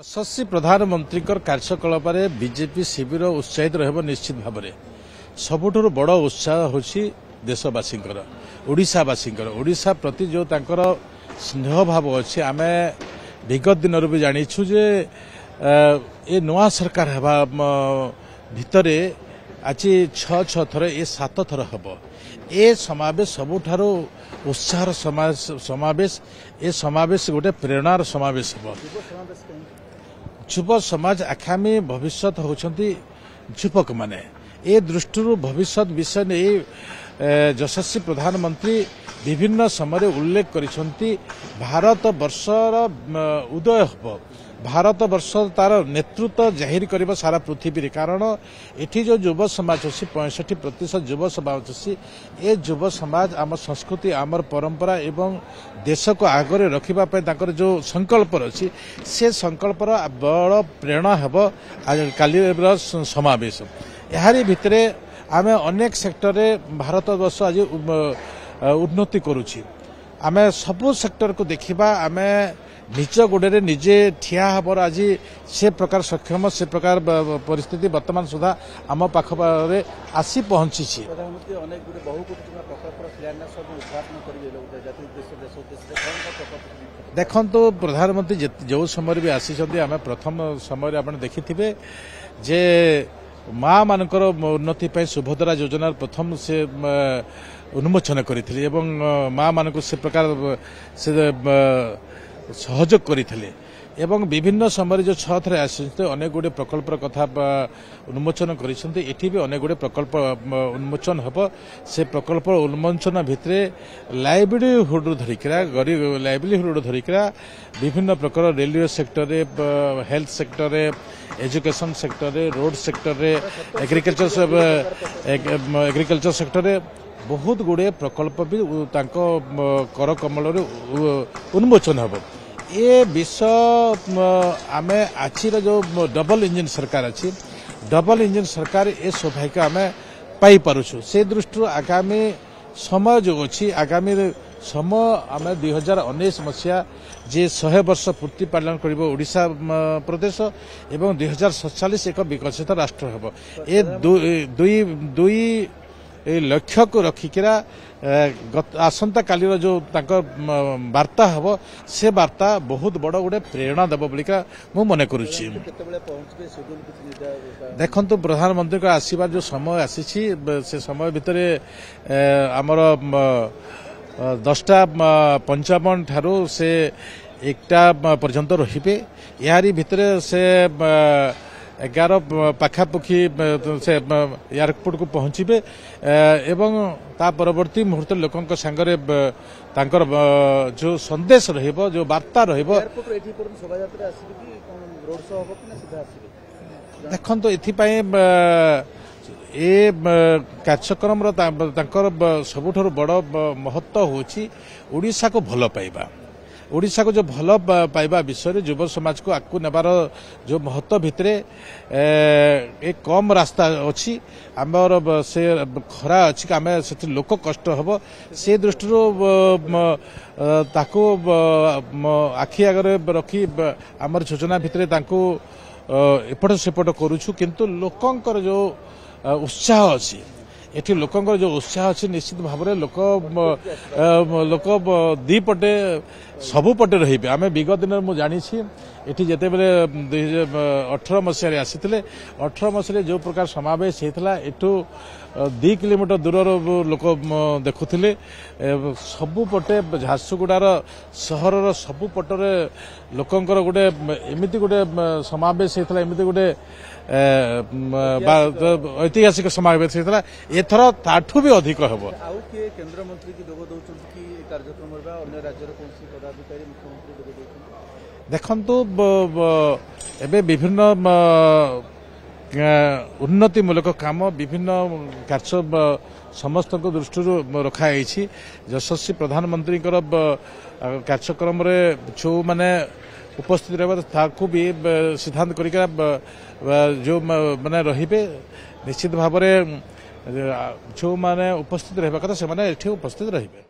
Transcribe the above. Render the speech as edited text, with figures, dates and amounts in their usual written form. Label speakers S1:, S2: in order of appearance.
S1: यशस्वी प्रधानमंत्री कार्यकलाप बीजेपी शिविर उत्साहित रह निश्चित भाव में सबुठ बड़ उत्साह हूँ देशवासी ओडावासी ओडा प्रति जो तांकर स्नेह भाव अच्छे आम विगत दिन भी जानीछु जे ए नुआ सरकार हवा भितर आज छ थर ए 7 थर हम ए समावेश सबुठार उत्साह समावेश ए समावेश गोटे प्रेरणार समावेश हम युव समाज आगामी भविष्य होती युवक माने ए दृष्टि भविष्य विषय नहीं यशस्वी प्रधानमंत्री विभिन्न समय उल्लेख करिसेंती भारत वर्षर उदय हम भारत वर्ष तार नेतृत्व जाहिर कर सारा पृथ्वी कारण एठी जो युव समाज अच्छी 65% युव समाज अच्छी ए युव समाज आम संस्कृति आमर परंपरा एवं देश को आगरे रखापी जो संकल्प अच्छी से संकल्पर बड़ प्रेरणा हेब काली समावेश यारी भितर आम अनेक सेक्टर में भारत वर्ष आज उन्नति करुछि आम सबू सेक्टर को देखा आम निज गोड़े निजे ठिया हबर आज से प्रकार सक्षम से प्रकार परिस्थिति वर्तमान सुधा आम पाखे आसी पहुंची देखो प्रधानमंत्री जो समय भी आसी आम प्रथम समय आप देखिथे जे माँ मानकर उन्नति सुभद्रा योजना प्रथम से उन्मोचन करते माँ मान से प्रकार से सहयोग करते एवं विभिन्न समय जो छे आसते अनेक गुड़े प्रकल्पर कथा उन्मोचन करते भी अनेक गुड़े प्रकल्प उन्मोचन हम से प्रकल्प उन्मोचन भितर लाइवलीहुड धरिका गरीब लाइवलीहुड धरिका विभिन्न प्रकार railway sector health sector education sector road sector agriculture sector बहुत गुड़े प्रकल्प भी कर कमल उन्मोचन हम ये विषय आम आज जो डबल इंजिन सरकार अच्छी डबल इंजिन सरकार ये सौभाग्य आम पाई पारुछु से दृष्टि आगामी समय जो अच्छी आगामी समय आम 2019 मसीहा जे 100 वर्ष पूर्ति पालन कर ओडिशा प्रदेश एवं 2047 एक विकसित राष्ट्र हम ए दुई लक्ष्य को रखिकरा आसंता कालीर जो वार्ता हम से वार्ता बहुत बड़ गोटे प्रेरणा देव बोलिका मु मन करुच्ची देखु प्रधानमंत्री को आसबार जो समय आसी से समय भितर आमर 10:55 ठारू से 1टा पर्यंत रहिबे यारी भितर से 11 पाखापाखि से एयरपोर्ट को पहुंचे एवं ता परवर्ती मुहूर्त लोकों सांगरे तांकर जो संदेश रहिबो जो वार्ता रहिबो देखो एथिपाई ए कार्यक्रम सबुठ बड़ महत्व होची ओडिशा को भल पाइबा ओडिशा को जो भल पाइबा विषय युव समाज को आगू नेबार जो महत्व भितर एक कम रास्ता अच्छी आमर से खरा अच्छी आम से लोक कष्ट हम से दृष्टि ताकू आखि आगे रखी आमर योजना भितर एपट सेपट करुछु किंतु लोकंकर जो उत्साह अच्छी एठी लोकंकर जो उत्साह अच्छी निश्चित भाव में लोक दीपटे सबुपटे रही आम विगत दिन मुझे जानी एठी जेते बेले 2018 मसीह आसी 18 मसीह जो प्रकार समावेश होता एठू 2 किलोमीटर दूर लोक देखुले सबुपटे झारसुगुड़ार सहर सबुपटर लोकंकर गोटे एमती गोटे समावेश होता एमती गोटे ऐतिहासिक समावेश होता एथर ताठू भी अधिक हम देखु एबे विभिन्न उन्नतिमूलक काम विभिन्न कार्य समस्त दृष्टि रखाई यशस्वी प्रधानमंत्री कार्यक्रम जो माने उपस्थित रहा भी सिद्धांत करिका जो माने रहिबे निश्चित भाव में जो माने उपस्थित रहा कथा से उपस्थित रहिबे।